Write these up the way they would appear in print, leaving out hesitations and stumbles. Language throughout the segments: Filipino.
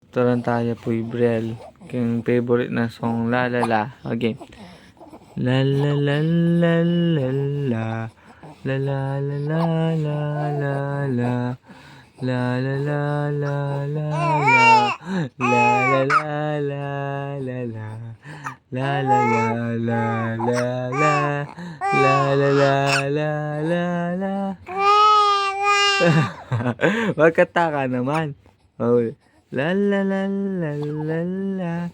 Turan tayo po Brel. Yung favorite na song, La La La. Okay. La la la la la la. La la la la la la la. La la la la la la. La la la la la la. La la la la la la. La la la la la la. Magkataka naman. Oh. La la la la la la.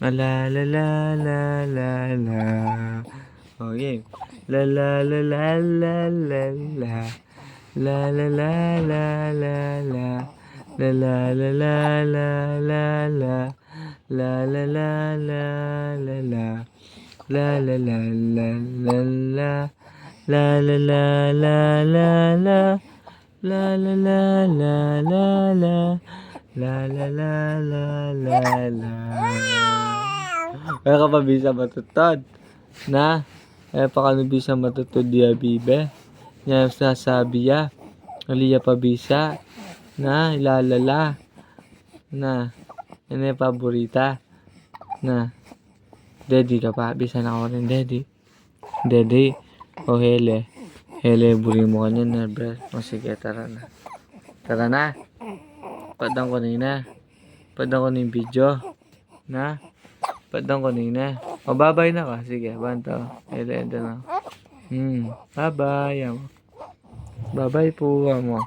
La la la la la la. Okay. La la la la la la la. La la la la la la. La la la la la la la. La la la la la la. La la la la la la. La la la la la la. La la la la la la. La la la la la la. Kaya ka pa bisa matutod. Na? Kaya pa ka bisa matutod diya bibe. Yan sasabi ya. Aliya pa bisa. Na? Ilalala. Na? Yan yung paborita. Na? Daddy ka pa. Bisa na ako rin daddy. Daddy. O hele. Hele, buri mo kanya na bro. O sige, tara na. Tara na. Padang ko na. Padang ko na yung video. Na? Padang ko na. O, bye-bye na ka. Sige, banto. Hele, ito na. Bye-bye. Bye-bye po, mo.